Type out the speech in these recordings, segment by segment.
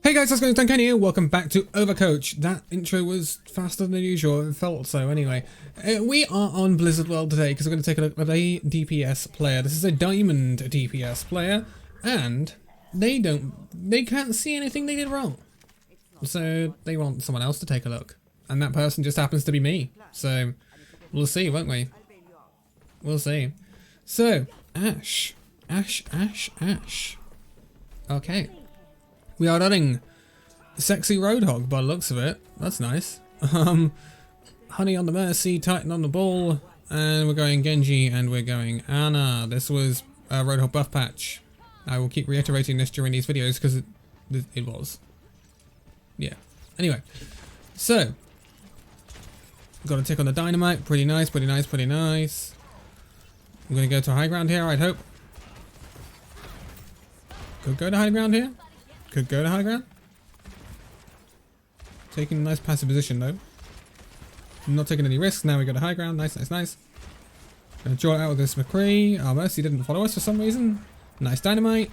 Hey guys, how's it going? Danconia here. Welcome back to Overcoach. That intro was faster than usual. It felt so anyway. We are on Blizzard World today because we're going to take a look at a DPS player. This is a diamond DPS player, and they can't see anything they did wrong. So they want someone else to take a look, and that person just happens to be me. So we'll see, won't we? We'll see. So Ashe. Okay. We are running Sexy Roadhog by the looks of it. That's nice. Honey on the Mercy, Titan on the Bull, and we're going Genji and we're going Ana. This was a Roadhog buff patch. I will keep reiterating this during these videos because it was. Yeah. Anyway, so got a tick on the dynamite. Pretty nice, pretty nice, pretty nice. I'm going to go to high ground here, I'd hope. Could go to high ground here. Could go to high ground. Taking a nice passive position though. Not taking any risks. Now we go to high ground. Nice, nice, nice. Gonna draw it out with this McCree. Our Mercy didn't follow us for some reason. Nice dynamite.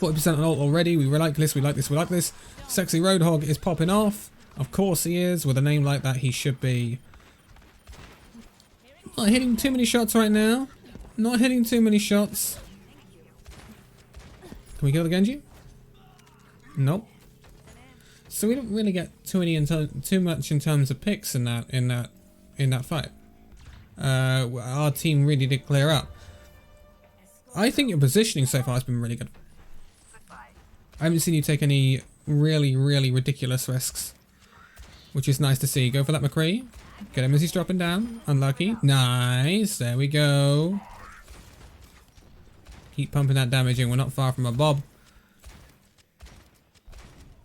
40% on ult already. We like this, we like this, we like this. Sexy Roadhog is popping off. Of course he is. With a name like that, he should be. Not hitting too many shots right now. Not hitting too many shots. Can we kill the Genji? Nope. So we don't really get too much in terms of picks in that fight. Our team really did clear up. I think your positioning so far has been really good. I haven't seen you take any really ridiculous risks, which is nice to see. Go for that McCree. Get him as he's dropping down. Unlucky. Nice. There we go. Keep pumping that damage in. We're not far from a Bob.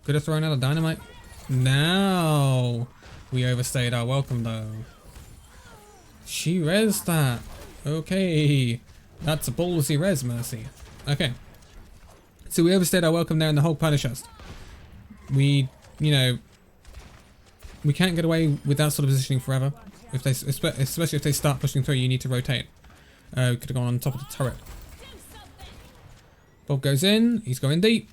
Could have thrown out a dynamite. Now we overstayed our welcome though. She res that. Okay. That's a ballsy res, Mercy. Okay. So we overstayed our welcome there and the whole punish us. We can't get away with that sort of positioning forever. If they, especially if they start pushing through, you need to rotate. We could have gone on top of the turret. Bob goes in, he's going deep.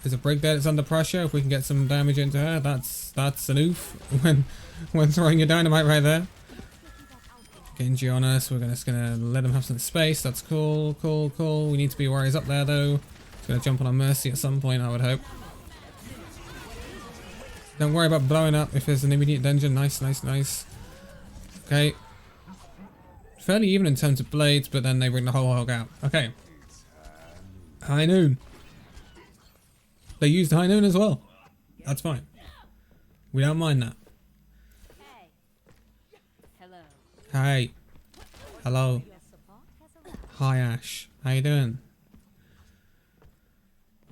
There's a break there that's under pressure. If we can get some damage into her, that's an oof when throwing your dynamite right there. Genji on us, we're just gonna let him have some space. That's cool. We need to be warriors up there though. He's gonna jump on our Mercy at some point, I would hope. Don't worry about blowing up if there's an immediate danger. Nice. Okay. Fairly even in terms of blades, but then they bring the whole hog out. Okay. High noon. They used high noon as well. That's fine. We don't mind that. Hey. Hello. Hi Ashe. How you doing?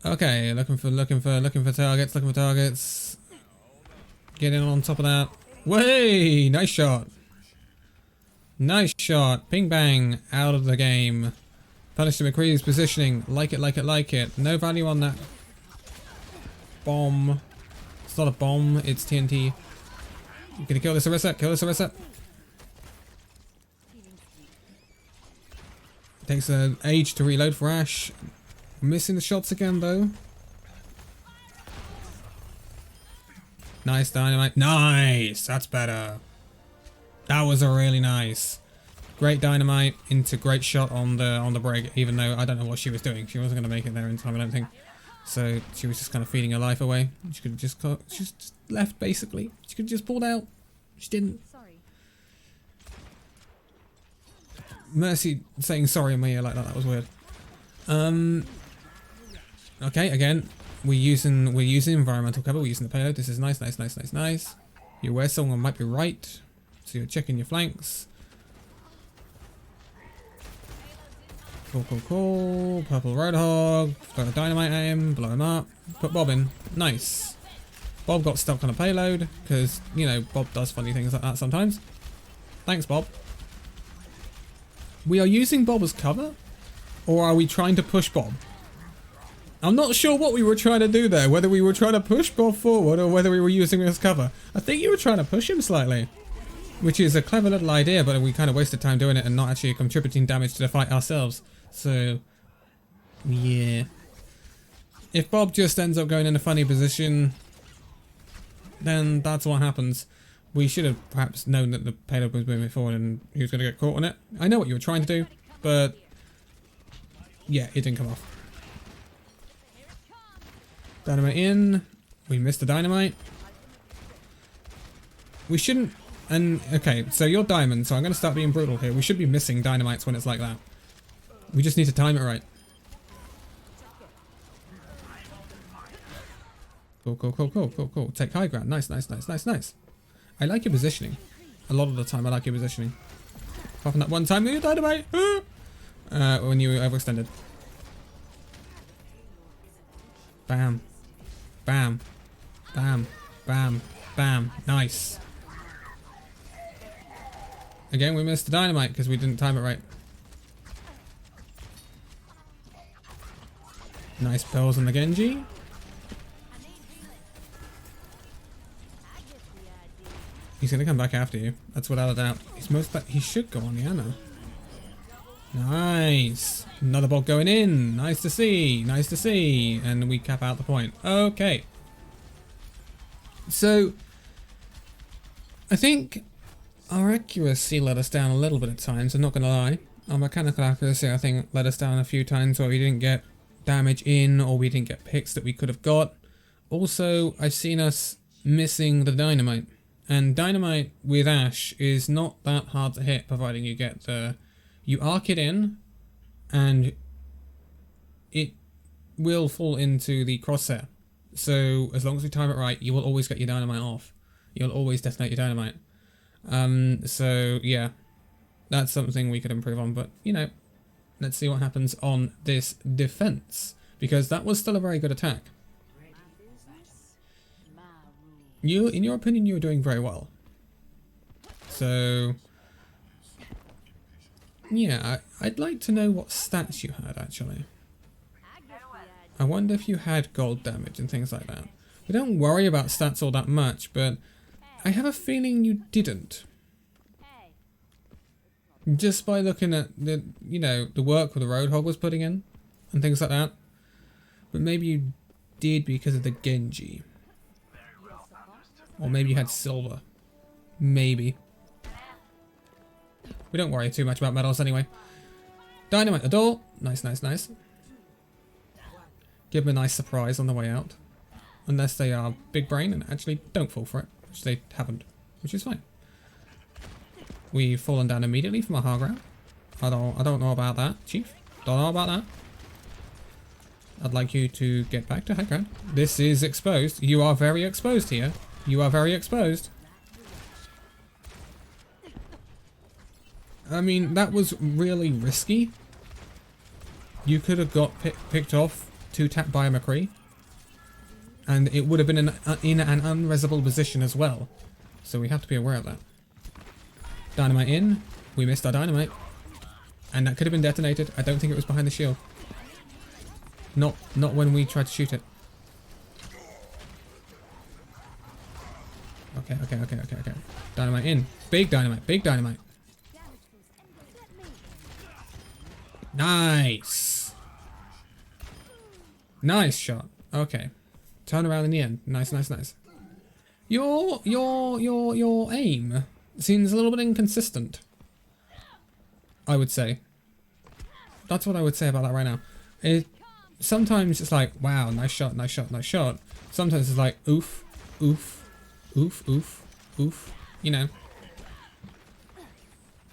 Okay, looking for targets. Getting on top of that. Way! Nice shot. Nice shot. Ping bang. Out of the game. Punish the McCree's positioning. Like it. No value on that bomb. It's not a bomb, it's TNT. I'm gonna kill this Orisa. Takes an age to reload for Ashe. Missing the shots again though. Nice dynamite. Nice! That's better. That was a really nice. Great dynamite into great shot on the break, even though I don't know what she was doing. She wasn't going to make it there in time, I don't think. So she was just kind of feeding her life away. She could have just left basically. She could have just pulled out. She didn't. Mercy saying sorry in my ear like that was weird. Okay, again, we're using environmental cover. We're using the payload. This is nice. You're aware someone might be right, so you're checking your flanks. Cool. Purple Roadhog. Throw a dynamite at him. Blow him up. Put Bob in. Nice. Bob got stuck on a payload because, you know, Bob does funny things like that sometimes. Thanks, Bob. We are using Bob as cover? Or are we trying to push Bob? I'm not sure what we were trying to do there. Whether we were trying to push Bob forward or whether we were using him as cover. I think you were trying to push him slightly. Which is a clever little idea, but we kind of wasted time doing it and not actually contributing damage to the fight ourselves. So, yeah. If Bob just ends up going in a funny position, then that's what happens. We should have perhaps known that the payload was moving forward and he was going to get caught on it. I know what you were trying to do, but yeah, it didn't come off. Dynamite in. We missed the dynamite. We shouldn't... And, okay, so you're diamond, so I'm going to start being brutal here. We should be missing dynamites when it's like that. We just need to time it right. Cool, cool, cool, cool, cool, cool. Take high ground. Nice, nice, nice, nice, nice. I like your positioning. A lot of the time I like your positioning. Apart from that one time you dynamite! When you overextended. Bam. Bam. Bam. Bam. Bam. Nice. Again, we missed the dynamite because we didn't time it right. Nice pearls on the Genji. He's gonna come back after you. That's without a doubt. He should go on the Ana. Nice. Another ball going in. Nice to see. Nice to see. And we cap out the point. Okay. So, I think our accuracy let us down a little bit at times. I'm not gonna lie. Our mechanical accuracy, I think, let us down a few times where we didn't get damage in or we didn't get picks that we could have got. Also, I've seen us missing the dynamite. And dynamite with Ashe is not that hard to hit, providing you get the... You arc it in, and it will fall into the crosshair. So as long as we time it right, you will always get your dynamite off. You'll always detonate your dynamite. So yeah, that's something we could improve on. But you know, let's see what happens on this defense, because that was still a very good attack. You, in your opinion, you were doing very well. So, yeah, I'd like to know what stats you had, actually. I wonder if you had gold damage and things like that. We don't worry about stats all that much, but I have a feeling you didn't. Just by looking at the, you know, the work the Roadhog was putting in and things like that. But maybe you did because of the Genji. Or maybe you had silver. Maybe. We don't worry too much about medals anyway. Dynamite the door. Nice, nice, nice. Give them a nice surprise on the way out. Unless they are big brain and actually don't fall for it. Which they haven't. Which is fine. We've fallen down immediately from our high ground. I don't know about that, Chief. Don't know about that. I'd like you to get back to high ground. This is exposed. You are very exposed here. You are very exposed. I mean, that was really risky. You could have got picked off 2-tap by a McCree. And it would have been in an unresable position as well. So we have to be aware of that. Dynamite in. We missed our dynamite. And that could have been detonated. I don't think it was behind the shield. Not when we tried to shoot it. Okay. Dynamite in. Big dynamite. Big dynamite. Nice. Nice shot. Okay. Turn around in the end. Nice, nice, nice. Your aim seems a little bit inconsistent, I would say. That's what I would say about that right now. Sometimes it's like, wow, nice shot, nice shot, nice shot. Sometimes it's like, oof, oof, oof, oof, oof. You know.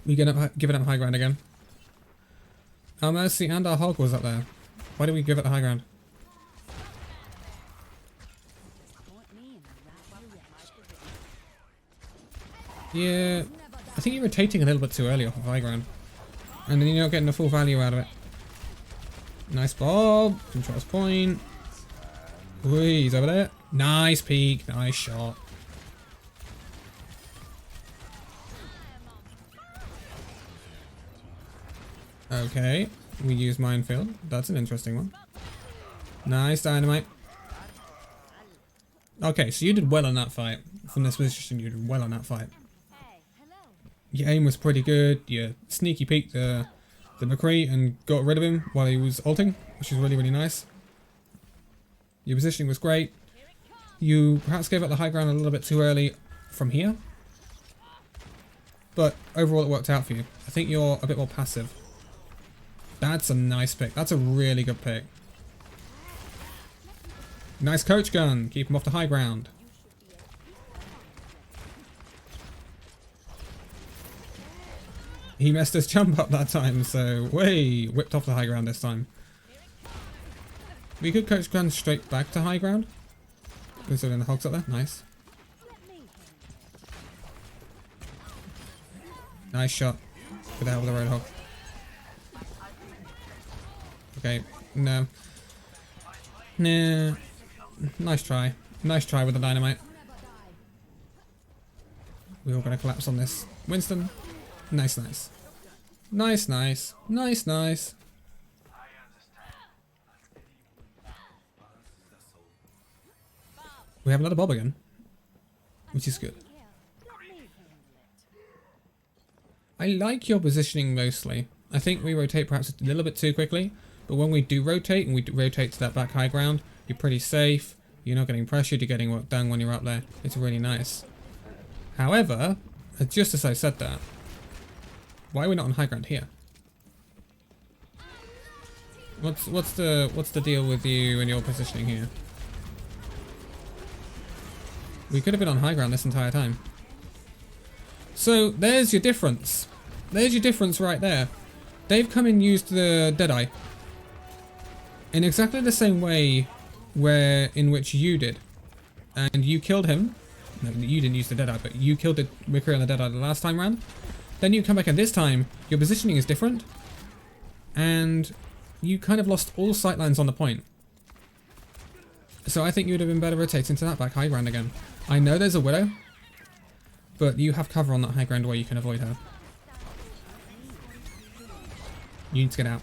We give it up high ground again. Our Mercy and our Hog was up there. Why did we give it the high ground? Yeah, I think you're rotating a little bit too early off of high ground. And then you're not getting the full value out of it. Nice Bob. Controls point. Ooh, he's over there. Nice peek. Nice shot. Okay. We use minefield. That's an interesting one. Nice dynamite. Okay, so you did well on that fight. From this position, you did well on that fight. Your aim was pretty good. You sneaky peeked the McCree and got rid of him while he was ulting, which is really, really nice. Your positioning was great. You perhaps gave up the high ground a little bit too early from here. But overall it worked out for you. I think you're a bit more passive. That's a nice pick. That's a really good pick. Nice coach gun. Keep him off the high ground. He messed his jump up that time, so way whipped off the high ground this time. We could coach gun straight back to high ground. Considering the hogs up there. Nice. Nice shot. Good help with the roadhog. Okay. No. Nah. Nice try. Nice try with the dynamite. We're all going to collapse on this. Winston. Nice, nice. Nice, nice. Nice, nice. We have another Bob again. Which is good. I like your positioning mostly. I think we rotate perhaps a little bit too quickly. But when we do rotate, and we rotate to that back high ground, you're pretty safe. You're not getting pressured. You're getting work done when you're up there. It's really nice. However, just as I said that, why are we not on high ground here? What's the deal with you and your positioning here? We could have been on high ground this entire time. So there's your difference. There's your difference right there. They've come and used the Deadeye in exactly the same way in which you did, and you killed him. No, you didn't use the Deadeye, but you killed the McCree on the Deadeye the last time round. Then you come back, and this time your positioning is different, and you kind of lost all sight lines on the point. So I think you would have been better rotating to that back high ground again. I know there's a Widow, but you have cover on that high ground where you can avoid her. You need to get out.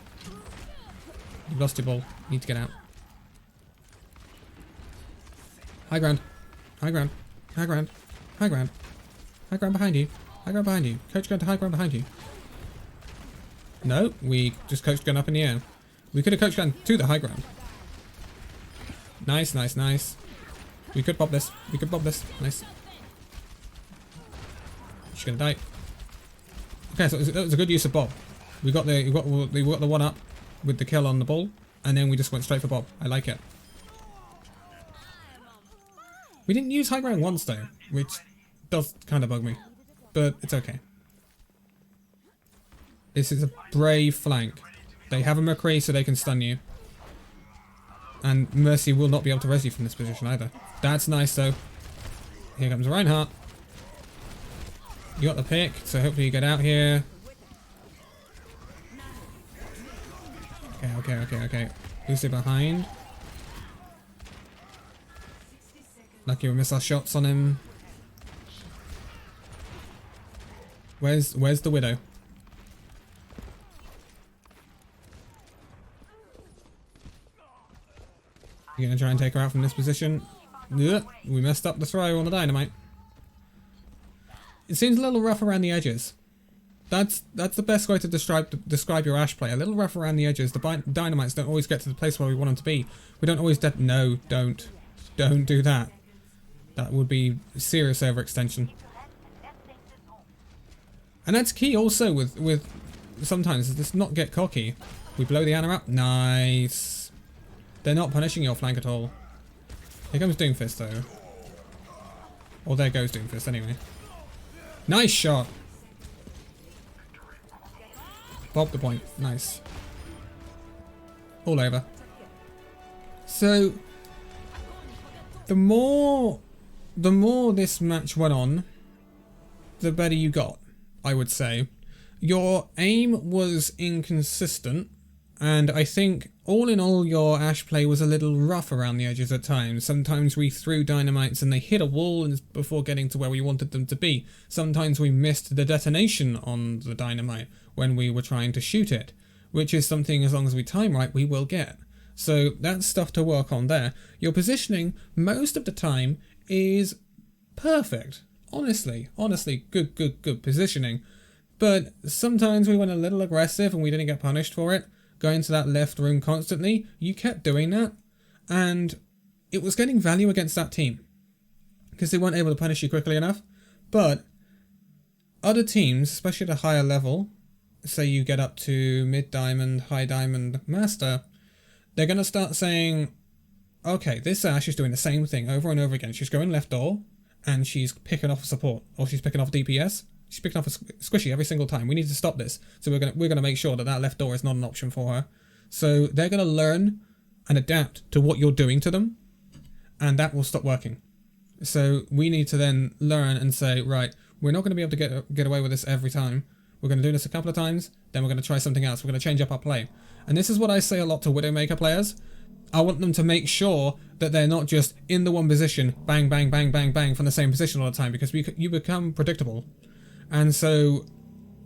You've lost your ball. You need to get out. High ground. High ground. High ground. High ground. High ground behind you. High ground behind you. Coach gun to high ground behind you. No, we just coached gun up in the air. We could have coached gun to the high ground. Nice, nice, nice. We could pop this. We could pop this. Nice. She's gonna die. Okay, so that was a good use of Bob. We got the one up with the kill on the ball, and then we just went straight for Bob. I like it. We didn't use high ground once though, which does kind of bug me, but it's okay. This is a brave flank. They have a McCree so they can stun you. And Mercy will not be able to res you from this position either. That's nice though. Here comes Reinhardt. You got the pick, so hopefully you get out here. Okay. Who's it behind? Lucky we miss our shots on him. Where's the Widow? You gonna try and take her out from this position? Ugh, we messed up the throw on the dynamite. It seems a little rough around the edges. That's the best way to describe your Ashe play. A little rough around the edges. The dynamites don't always get to the place where we want them to be. We don't always no, don't do that. That would be serious overextension. And that's key also with sometimes let's not get cocky. We blow the Ana up. Nice. They're not punishing your flank at all. Here comes Doomfist though. Or there goes Doomfist anyway. Nice shot. Bob the point. Nice. All over. So the more this match went on, the better you got, I would say. Your aim was inconsistent, and I think all in all your Ashe play was a little rough around the edges at times. Sometimes we threw dynamites and they hit a wall before getting to where we wanted them to be. Sometimes we missed the detonation on the dynamite when we were trying to shoot it, which is something, as long as we time right, we will get. So that's stuff to work on there. Your positioning, most of the time, is perfect. Honestly, good positioning. But sometimes we went a little aggressive and we didn't get punished for it. Going to that left room constantly, you kept doing that. And it was getting value against that team because they weren't able to punish you quickly enough. But other teams, especially at a higher level, say you get up to mid diamond, high diamond, master, they're going to start saying, okay, this Ashe is doing the same thing over and over again. She's going left door and she's picking off a support, or she's picking off DPS. She's picking off a squishy every single time. We need to stop this. So we're gonna make sure that that left door is not an option for her. So they're gonna learn and adapt to what you're doing to them, and that will stop working. So we need to then learn and say, right, we're not going to be able to get away with this every time. We're going to do this a couple of times, then we're going to try something else. We're going to change up our play. And this is what I say a lot to Widowmaker players. I want them to make sure that they're not just in the one position, bang, bang, bang, bang, bang, from the same position all the time, because you become predictable. And so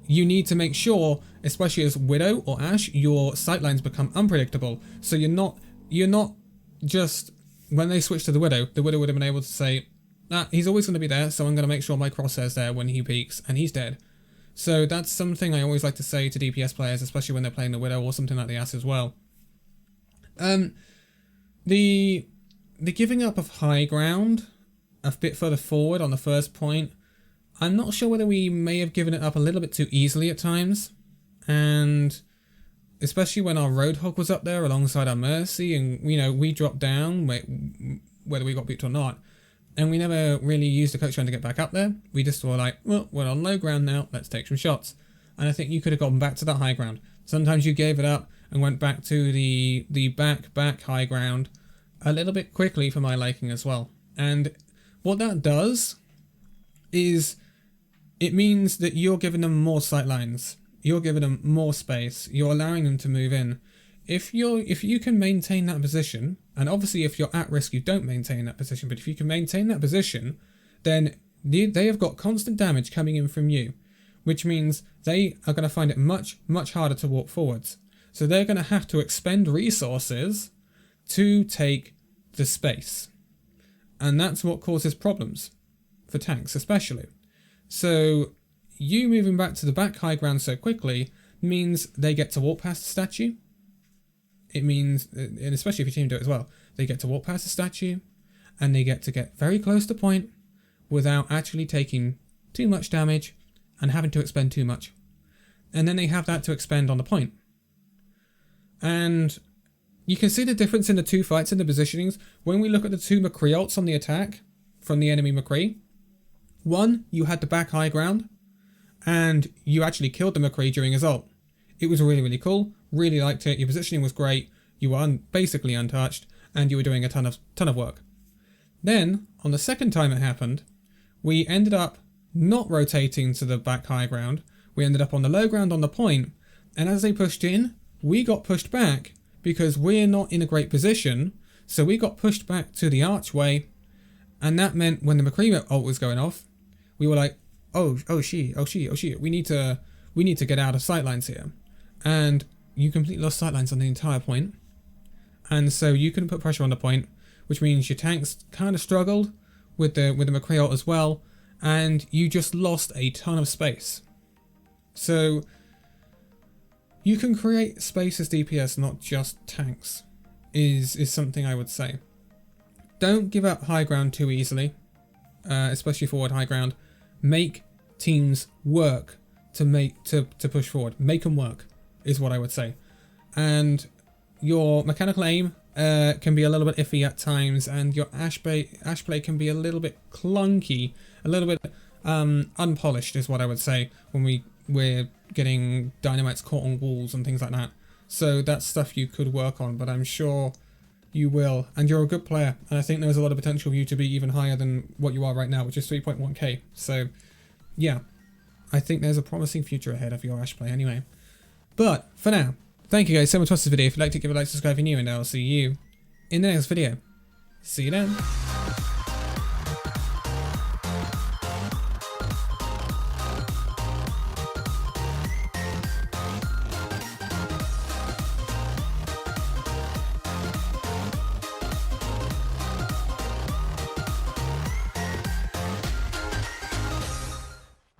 you need to make sure, especially as Widow or Ashe, your sightlines become unpredictable. So you're not just, when they switch to the Widow would have been able to say, nah, he's always going to be there, so I'm going to make sure my crosshair's there when he peeks, and he's dead. So that's something I always like to say to DPS players, especially when they're playing the Widow or something like the Ashe as well. The giving up of high ground a bit further forward on the first point, I'm not sure whether we may have given it up a little bit too easily at times, and especially when our Roadhog was up there alongside our Mercy, and you know, we dropped down whether we got beat or not, and we never really used the coach trying to get back up there. We just were like, well, we're on low ground now, let's take some shots. And I think you could have gotten back to that high ground. Sometimes you gave it up and went back to the back high ground a little bit quickly for my liking as well. And what that does is it means that you're giving them more sight lines. You're giving them more space. You're allowing them to move in. If you can maintain that position, and obviously if you're at risk you don't maintain that position, but if you can maintain that position, then they have got constant damage coming in from you, which means they are going to find it much, much harder to walk forwards. So they're going to have to expend resources to take the space. And that's what causes problems for tanks especially. So you moving back to the back high ground so quickly means they get to walk past the statue. It means, and especially if your team do it as well, they get to walk past the statue and they get to get very close to point without actually taking too much damage and having to expend too much. And then they have that to expend on the point. And you can see the difference in the two fights and the positionings when we look at the two McCree ults on the attack from the enemy McCree. One, you had the back high ground and you actually killed the McCree during his ult. It was really, really cool. Really liked it. Your positioning was great. You were basically untouched and you were doing a ton of work. Then, on the second time it happened, we ended up not rotating to the back high ground. We ended up on the low ground on the point, and as they pushed in, we got pushed back because we're not in a great position, so we got pushed back to the archway, and that meant when the McCree ult was going off, we were like, oh shit, we need to get out of sightlines here. And you completely lost sightlines on the entire point, and so you couldn't put pressure on the point, which means your tanks kind of struggled with the McCree ult as well, and you just lost a ton of space. So you can create space as DPS, not just tanks, is something I would say. Don't give up high ground too easily, especially forward high ground. Make teams work to push forward. Make them work is what I would say. And your mechanical aim can be a little bit iffy at times, and your Ashe play can be a little bit clunky, a little bit unpolished is what I would say when we're getting dynamites caught on walls and things like that. So that's stuff you could work on, but I'm sure you will. And you're a good player, and I think there's a lot of potential for you to be even higher than what you are right now, which is 3.1k. So yeah, I think there's a promising future ahead of your Ashe play anyway. But for now, thank you guys so much for watching this video. If you'd like to give a like, subscribe if you're new, and I'll see you in the next video. See you then.